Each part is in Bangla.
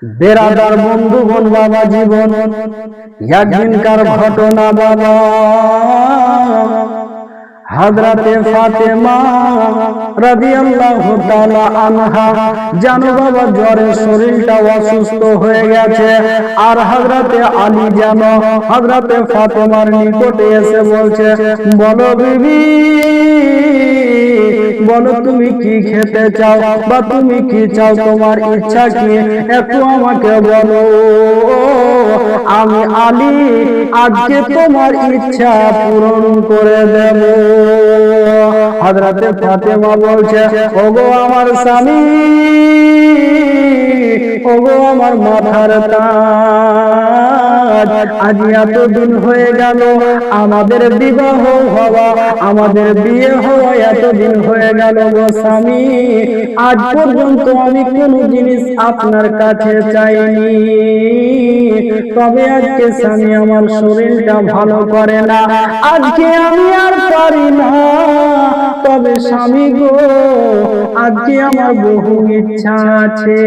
বেরাদার বন্ধুগণ বাবা, জীবন একদিনকার ঘটনা বাবা। হযরতে ফাতেমা রাদিয়াল্লাহু তাআলা আনহা জানো বাবা, জ্বরে শরীরটা অসুস্থ হয়ে গেছে। আর হযরতে আলী জানো হযরতে ফাতেমার নিকটে এসে বলছে, বলো বিবি, বলো তুমি কি খেতে চাও বা তুমি কি চাও, তোমার ইচ্ছা কি, একটু আমাকে বলো। আমি আলী আজকে তোমার ইচ্ছা পূরণ করে দেব। হযরতে ফাতেমা বলছে, ওগো আমার স্বামী, ওগো আমার মাথার তাজ, আজ এতদিন হয়ে গেল আমাদের বিবাহ হওয়া, আমাদের বিয়ে হওয়া এতদিন হয়ে গেল গো স্বামী, আজ পর্যন্ত আমি কোনো জিনিস আপনার কাছে চাইনি। তবে আজকে স্বামী আমার শরীরটা ভালো করে না, আজকে আমি আর পারি না। তবে স্বামী গো, আজকে আমার বহু ইচ্ছা আছে,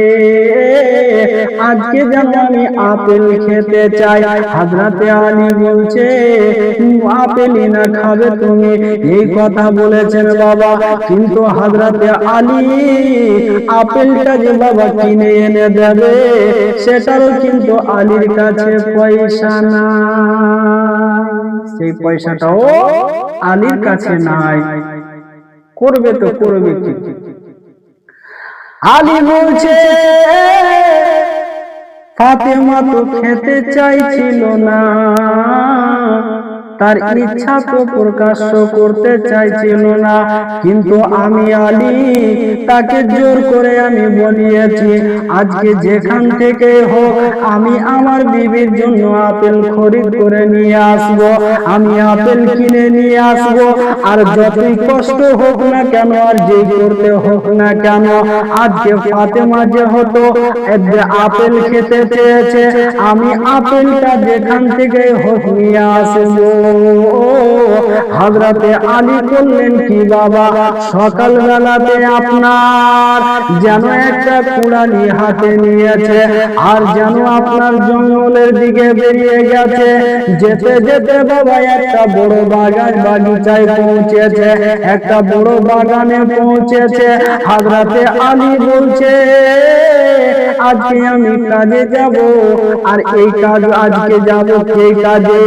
আজকে যেন আমি আপেল খেতে চাই। হযরতে আলী বলছে, আপেলই না খাবে তুমি, এই কথা বলেছেন বাবা। কিন্তু হযরতে আলী আপেলটা যে বাবা কিনে এনে দেবে, সেটারও কিন্তু আলীর কাছে পয়সা নাই, সেই পয়সাটাও আলীর কাছে নাই। করবে তো করবে কি? আলী বলছে, ফাতেমা তো খেতে চাইছিল না, তার ইচ্ছা তো প্রকাশ্য করতে চাইছিল না, কিন্তু আমি আলী তাকে জোর করে আমি বলিয়েছি, আজকে যেখান থেকে হোক আমি আমার বিবির জন্য আপেল খরিদ করে নিয়ে আসব, আমি আপেল কিনে নিয়ে আসব। আর যতই কষ্ট হোক না কেন, আর যেই করতে হোক না কেন, আজকে ফাতেমা যেহেতু আপেল খেতে চেয়েছে, আমি আপেলটা যেখান থেকে হোক নিয়ে আসবো। হযরতে আলী করলেন কি বাবা, সকাল বেলাতে আপনার যেন একটা কুড়ালি হাতে নিয়েছে, আর যেন আপনার জঙ্গলের দিকে বেরিয়ে গেছে। যেতে যেতে বাবা একটা বড় বাগিচায় পৌঁছেছে, একটা বড় বাগানে পৌঁছেছে। হযরতে আলী বলছে, আজকে আমি কাজে যাব, আর এই কাজ আজকে যাব সেই কাজে,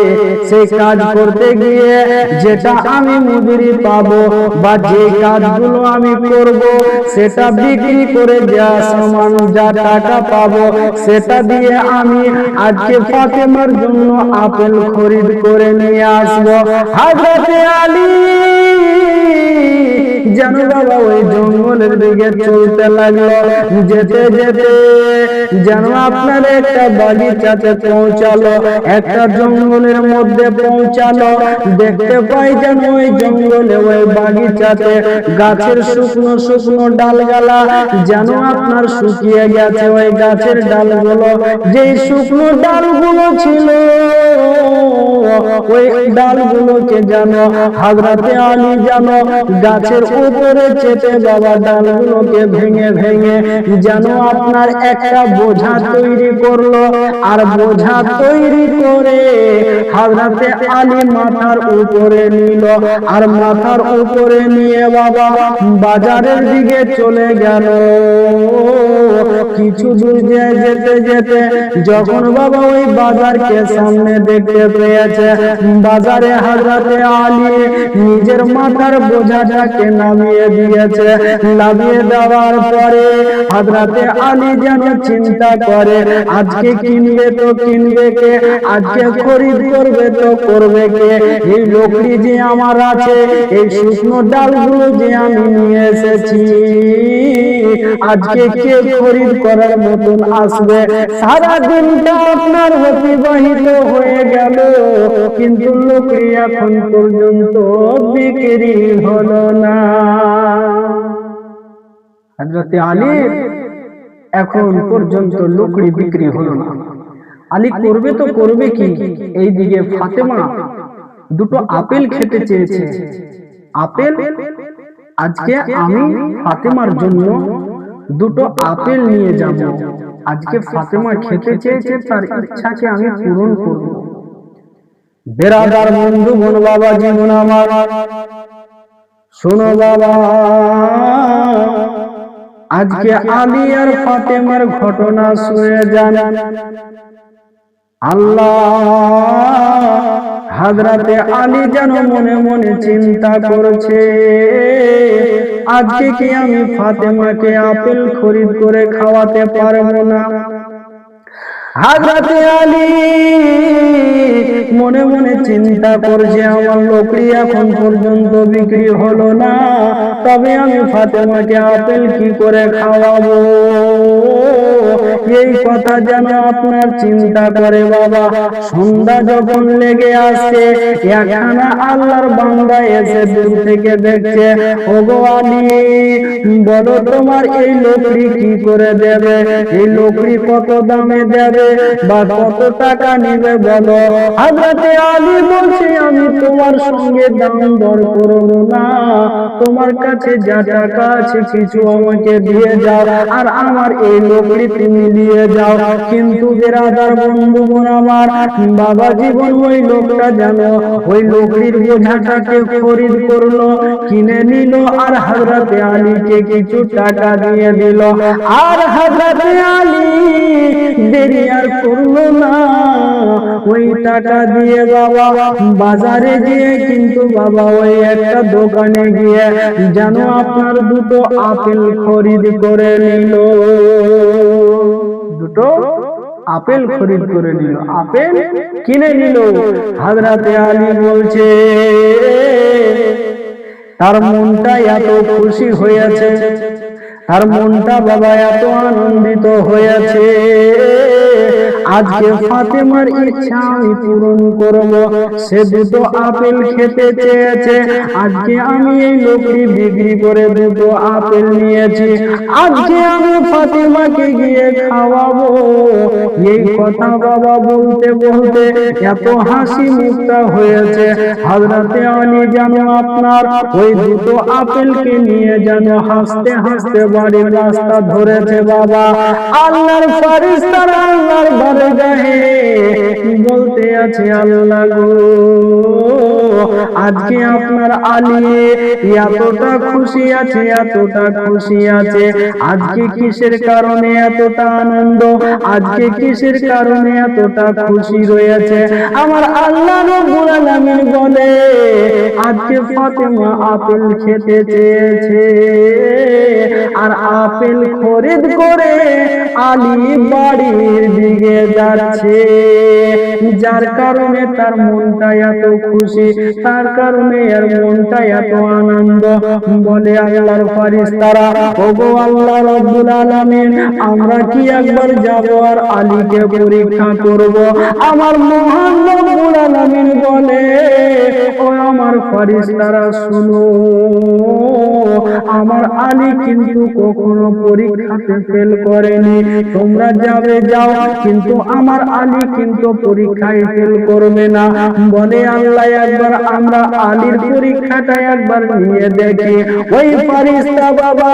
সেই কাজ করতে গিয়ে যেটা আমি মজুরি পাবো বা যে কাজগুলো আমি করব, সেটা বিক্রি করে যা সমান যা টাকা পাবো, সেটা দিয়ে আমি আজকে ফাতেমার জন্য আপেল খরিদ করে নিয়ে আসবো। হযরতে আলী যেন বাবা ওই জঙ্গলের দিকে চলতে লাগলো। যেতে যেতে যেন আপনার একটা বাগিচাতে পৌঁছালো, একটা জঙ্গলের মধ্যে পৌঁছালো। দেখতে পাই যেন ওই জঙ্গলে ওই বাগিচাতে গাছের শুকনো শুকনো ডালগালা যেন আপনার শুকিয়ে গেছে। ওই গাছের ডালগুলো, যেই শুকনো ডালগুলো ছিল, ওই ডালগুলোকে যেন হযরতে আলী যেন গাছের উপরে চেপে বাবা ডালগুলোকে ভেঙে ভেঙে যেন আপনার একটা বোঝা তৈরি করলো। আর বোঝা তৈরি করে হযরতে আলী মাথার উপরে নিল, আর মাথার উপরে নিয়ে বাবা বাজারের দিকে চলে গেল। কিছু দূর যেতে যেতে যখন বাবা ওই বাজারকে সামনে দেখতে পেয়েছে, বাজারে হযরতে আলী নিজের মাথার বোঝাটাকে নামিয়ে দিয়েছে। নামিয়ে দেওয়ার পরে হযরতে আলী যেন চিন্তা করে, আজকে কিনবে তো কিনবে কে, আজকে খরিদ করবে তো করবে কে, এই লোকটি যে আমার আছে, এই শুকনো ডালগুলো যে আমি নিয়ে এসেছি, আজকে কে খরিদ করার মতন আসবে? সারা দিনটা আপনার অতিবাহিত হয়ে গেল, কিন্তু লোকটি এখন পর্যন্ত বিক্রি হলো না। হযরতে আলী এখন পর্যন্ত লোকটি বিক্রি হলো না। আলী করবে তো করবে কি? এইদিকে ফাতেমা দুটো আপেল খেতে চেয়েছে। আপেল আজকে আমি ফাতেমার জন্য দুটো আপেল নিয়ে যাব। আজকে ফাতেমা খেতে চেয়েছে, তার ইচ্ছাকে আমি পূরণ করব। বেরাদার বন্ধু বোন বাবা জীবন আমার, শোনো বাবা, আজকে আলী আর ফাতেমার ঘটনা শুনে যান। আল্লাহ, হযরতে আলী যেন মনে মনে চিন্তা করছে, আজকে কি আমি ফাতেমাকে আপেল খরিদ করে খাওয়াতে পারবো না। হযরতে আলী মনে মনে চিন্তা করছে, আমার লোকরি এখন পর্যন্ত বিক্রি হলো না, তবে আমি ফাতেমাকে আপেল কি করে খাওয়াবো। এই কথা যেন আপনার চিন্তা করে বাবা। সন্ধ্যা যখন লেগে আসছে, একখানা আল্লাহর বান্দা এসে দূর থেকে দেখছে, ওগো আলী, বলো তোমার এই লোকরি কি করে দেবে, এই লোকরি কত দামে দেবে বা কত টাকা নিবে বলো। হযরতে আলী বলছে, আমি তোমার সঙ্গে দাম দর করব না, তোমার কাছে যা টাকা আছে কিছু আমাকে দিয়ে যাও, আর আমার এই লোকরি তুমি দিয়ে যাও। কিন্তু বেরাদার বন্ধুগণ আমার, বাবা জীবন ওই লোকটা জানো ওই লোকরির বোঝাটাকে খরিদ করলো, কিনে নিল, আর হযরতে আলীকে কিছু টাকা দিয়ে দিল। আর হযরতে আলী দেরি আর করলো না, ওই টাকা দিয়ে বাবা বাজারে গিয়ে কিন্তু বাবা ওই একটা দোকানে গিয়ে যেন আপনার দুটো আপেল খরিদ করে নিল। দুটো আপেল খরিদ করে নিল, আপেল কিনে নিল। হযরতে আলী বলছে, তার মনটা এত খুশি হয়েছে, তার মনটা বাবা এত আনন্দিত হয়েছে, আজকে ফাতেমার ইচ্ছা আমি পূরণ করব। সে দুটো আপেল খেতে চেয়েছে, আজকে আমি এই লোকরি বিক্রি করে দুটো আপেল নিয়েছি, আজকে আমি ফাতেমাকে গিয়ে খাওয়াবো। এই কথা বাবা বলতে বলতে এত হাসি মুখটা হয়েছে, হযরতে আলী যেন আপনার ওই দুটো আপেলকে নিয়ে যেন হাসতে হাসতে বাড়ির রাস্তা ধরেছে বাবা। আল্লাহর ফেরেশতারা আল্লাহর বারগাহে বলতে আছে, আল্লাহ গো, আজকে আপনার আলী এতটা খুশি আছে, এতটা খুশি আছে, আজকে কিসের কারণে এতটা আনন্দ, আজকে কিসের কারণে এতটা খুশি রয়েছে। আমার আল্লাহ রাব্বুল আলামিন বলে, আজকে ফাতেমা আপেল খেতে চেয়েছে, আর আপেল খরিদ করে আলী বাড়ির দিকে যাচ্ছে, যার কারণে তার মনটা এত খুশি, তার কারণে এর মনটা এত আনন্দ। বলে আল্লাহর ফেরেশতারা, ওগো আল্লাহ রাব্বুল আলামিন, আমরা কি একবার যাব আর আলীকে পরীক্ষা করব? আমার মহান রব্বুল আলামিন বলে, ও আমার ফেরেশতারা শুনো, আমার আলী কিন্তু কখনো পরীক্ষাতে ফেল করেনি, তোমরা যাবে যাও, কিন্তু আমার আলী কিন্তু পরীক্ষায় ফেল করবে না। বলে আল্লাহ, একবার আমরা আলীর পরীক্ষাটা একবার নিয়ে দেখি। ওই ফেরেশতা বাবা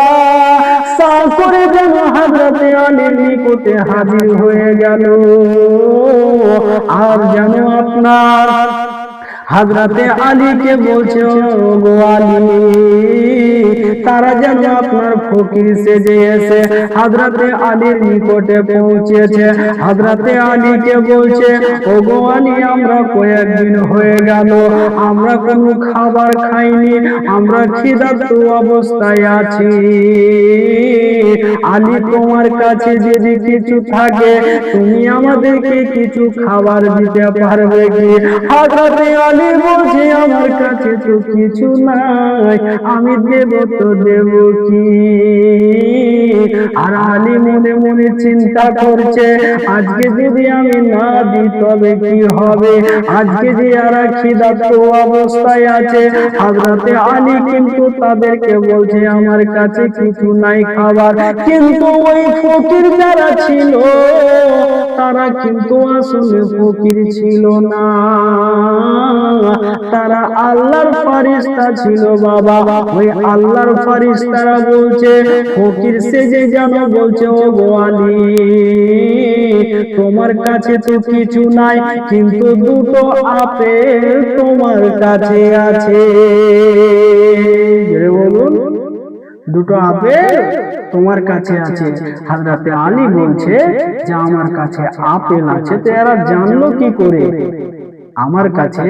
সা করে যেন হযরতে আলীর নিকটে হাজির হয়ে গেল, আর যেন আপনার হযরতে আলীকে বলছে, ও গো আলী, তারা যেন আপনার ফকির সেজে এসে হযরতে আলীর নিকটে পৌঁছেছে। হযরতে আলীকে বলছে, ও গো আলী, আমরা কয়েকদিন হয়ে গেল আমরা কোনো খাবার খাইনি, আমরা ক্ষুধার্ত অবস্থায় আছি, আলী তোমার কাছে যদি কিছু থাকে তুমি আমাদেরকে কিছু খাবার দিতে পারবে কি? হযরতে আলী বলছে, আমার কাছে তো কিছু নাই, আমি দেব তো দেব কি? আর আলী মনে মনে চিন্তা করছে, আজকে যদি আমি না দিই তবে কি হবে, আজকে যে এরা ক্ষুধার্ত অবস্থায় আছে। হযরতে আলী কিন্তু তাদেরকে বলছে, আমার কাছে কিছু নাই খাবার, কিন্তু ওই ফকির যারা ছিল তারা কিন্তু আসলে ফকির ছিল না, তারা আল্লাহর ফেরেশতা ছিল বাবা। ওই আল্লাহর ফেরেশতারা বলছে ফকির সেজে যেন বলছে, ও গো আলী, তোমার কাছে তো কিছু নাই, কিন্তু দুটো আপেল তোমার কাছে আছে। বলুন, দুটো আপেল তোমার কাছে আছে। হযরতে আলী বলছে যে আমার কাছে আপেল আছে, তো এরা জানলো কি করে? আমার কাছে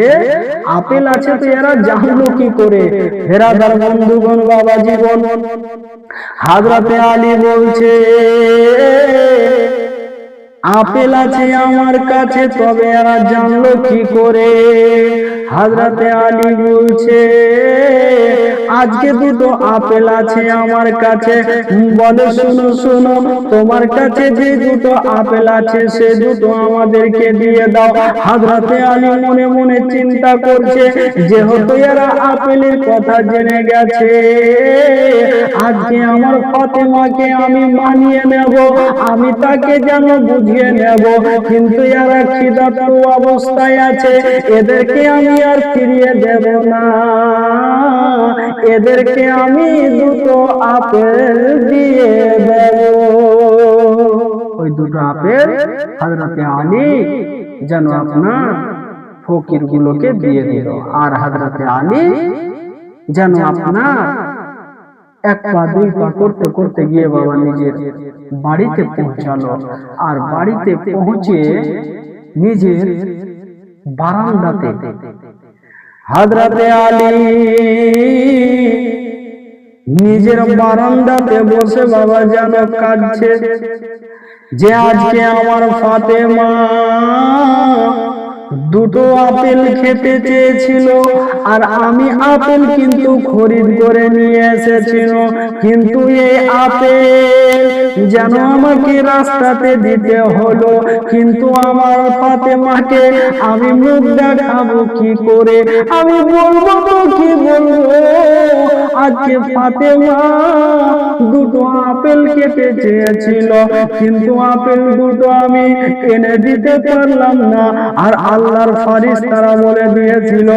আপেল আছে তো এরা জানলো কি করে? হেরাদার বন্ধুগণ, বাবা জীবন, হযরতে আলী বলছে আপেল আছে আমার কাছে, তবে এরা জানলো কি করে? হযরতে আলী বলছে আজকে দুটো আপেল আছে আমার কাছে। বলে শোনো শোনো, তোমার কাছে যে দুটো আপেল আছে সে দুটো আমাদেরকে দিয়ে দাও। হযরতে আলী মনে মনে চিন্তা করছে, যেহেতু এরা আপেলের কথা জেনে গেছে, আজকে আমার ফাতেমাকে আমি মানিয়ে নেব, আমি তাকে যেন বুঝিয়ে নেব। কিন্তু এরা খিদার্ত অবস্থায় আছে, এদেরকে আমি আর ফিরিয়ে দেব না, এদেরকে আমি দুটো আপেল দিয়ে দেব। ওই দুটো আপেল হযরতে আলী যেন আপনার ফকির গুলোকে দিয়ে দিল। আর হযরতে আলী যেন আপনার এক পা দুই পা করতে করতে গিয়ে বাবা নিজের বাড়িতে পৌঁছালো। আর বাড়িতে পৌঁছে নিজের বারান্দাতে হযরতে আলী নিজের বারান্দাতে বসে বাবা যেন কাঁদছে, যে আজকে আমার ফাতেমা দুটো আপেল খেতে চেয়েছিল, আর আমি আপেল কিন্তু খরিদ করে নিয়ে এসেছিল, কিন্তু এই আপেল যেন আমাকে রাস্তাতে দিতে হলো। কিন্তু আমার ফাতেমাকে আমি মুখ দেখাবো কি করে? আমি বলবো তো কি বলবো? আজকে ফাতেমা দুটো আপেল খেতে চেয়েছিল, কিন্তু আপেল দুটো আমি এনে দিতে পারলাম না। আর আল্লাহর ফেরেশতারা বলে দিয়েছিল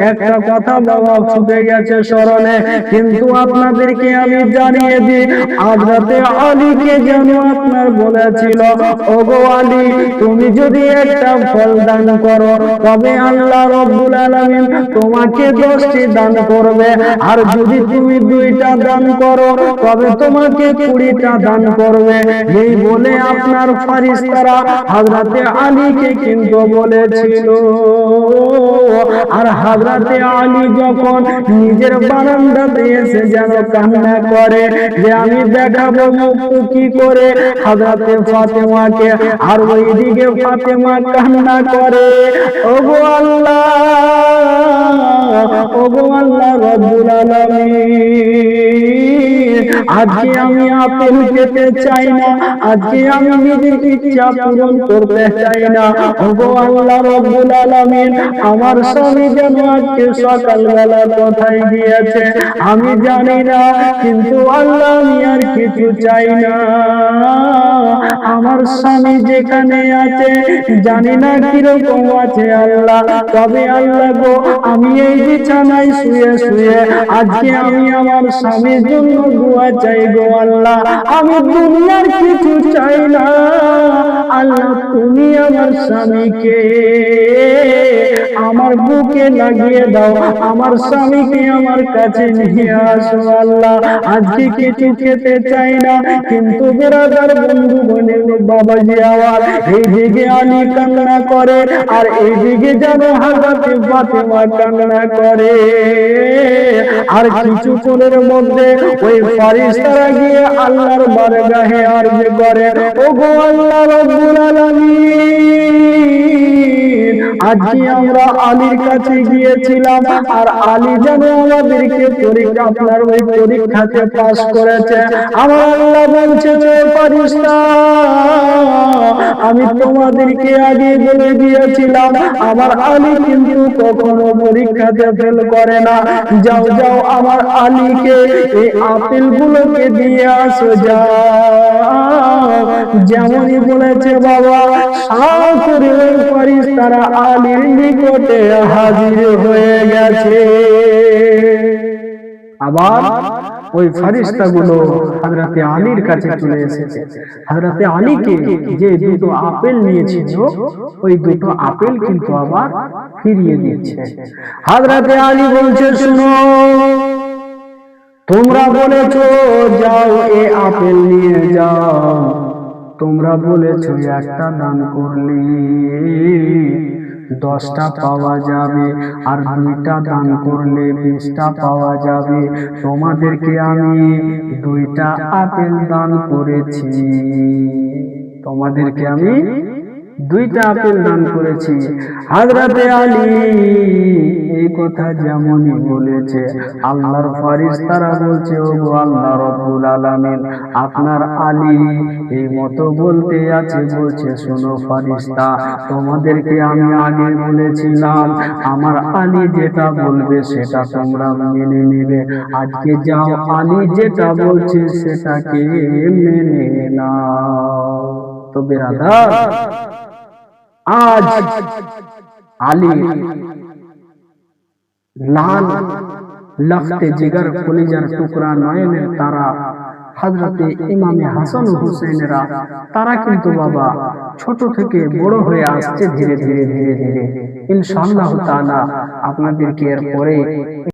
একটা কথা বাবা ছুটে গেছে স্মরণে, কিন্তু আপনাদেরকে আমি জানিয়ে দিই, হযরতে আলীকে যেন আপনার বলেছিল, ওগো আলী, তুমি যদি একটা ফল দান করো তবে আল্লাহ রাব্বুল আলামিন তোমাকে 10টি দান করবে, আর যদি তুমি 2টা দান করো তবে তোমাকে 20টা দান করবে। এই বলে আপনার ফেরেশতারা হযরতে আলীকে কিন্তু বলেছিল। আর হযরতে আলী যখন নিজের বারান্দাতে এসে যেন কান্না করে, যে আমি দেখাবো মুখ কি করে হযরতে ফাতেমাকে, আর ওইদিকে ফাতেমা কান্না করে, ওগো আল্লাহ, ওগো আল্লাহ রাব্বুল আলামিন, আজকে আমি আপেল খেতে চাই না, আজকে আমি নিজের ইচ্ছা পূরণ করতে চাই না। ওগো আল্লাহ রাব্বুল আলামিন, আমার স্বামী যেন আজকে সকালবেলা কোথায় গিয়েছে আমি জানি না, কিন্তু আল্লাহ আমি আর কিছু চাই না। আমার স্বামী যেখানে আছে জানি না কিরকম আছে আল্লাহ, তবে আল্লাহ গো, আমি এই বিছানায় শুয়ে শুয়ে আজকে আমি আমার স্বামীর জন্য দোয়া চাই গো আল্লাহ, আমি দুনিয়ার কিছু চাই না। আল্লাহ তুমি আমার স্বামীকে আমার বুকে লাগিয়ে দাও, আমার স্বামীকে আমার কাছে নিয়ে আসো আল্লাহ, আজকে কিছু খেতে চাই না। কিন্তু বিরাদার বন্ধু বনে বাবাজি আওয়াজ, এইদিকে আলী কান্না করে আর এইদিকে যেন হযরতে ফাতেমা কান্না করে। আর কিছুক্ষণের মধ্যে ওই ফেরেশতারা গিয়ে আল্লাহর বারগাহে আরজি করে, ওগো আল্লাহ রাব্বুল আলামিন, আজকে আমরা আলীর কাছে গিয়েছিলাম, আর আলী যেন আমাদেরকে আপনার ওই পরীক্ষাতে পাস করেছে। আমার আল্লাহ বলছে যে ফেরেশতা, আমি তোমাদেরকে আগে বলে দিয়েছিলাম আমার আলী কিন্তু কখনো পরীক্ষাতে ফেল করে না। যাও যাও আমার আলীকে এই আপেল গুলোকে দিয়ে আসো যাও। যেমনই বলেছে বাবা, সাথে ফেরেশতারা আলীর নিকটে হাজির হয়ে গেছে। আবার ওই ফেরেশতাগুলো হযরতে আলীর কাছে চলে এসেছে। হযরতে আলীকে যে দুটো আপেল নিয়েছিল ওই দুটো আপেল কিন্তু আবার ফিরিয়ে দিচ্ছে। হযরতে আলী বলছে, শুনো, তোমরা বলেছো যাও এই আপেল নিয়ে যাও, তোমরা বলেছো একটা দান করলে 10টা পাওয়া যাবে, আর 2টা দান করলে 20টা পাওয়া যাবে। তোমাদেরকে আমি 2টা আপেল দান করেছি, তোমাদেরকে আমি 2টা আপেল দান করেছি। হযরতে আলী এই কথা যেমনই বলেছে, আল্লাহর ফেরেশতারা বলছে, ওগো আল্লাহ রাব্বুল আলামিন, আপনার আলী এই মতো বলতে আছে, বলছে, শোনো ফেরেশতা, তোমাদেরকে আমি আগে বলেছিলাম আমার আলী যেটা বলবে সেটা তোমরা মেনে নেবে। আজকে যাও আলী যেটা বলছে সেটাকে মেনে নাও। তো বেরাদার, আজ আলী লাল লখতে জিগর কলিজার টুকরা নয়নের তারা হযরতে ইমামে হাসান ও হুসাইনেরা তারা কিন্তু বাবা ছোট থেকে বড় হয়ে আসছে ধীরে ধীরে ধীরে ধীরে। ইনশাআল্লাহ তাআলা আপনাদেরকে এর পরে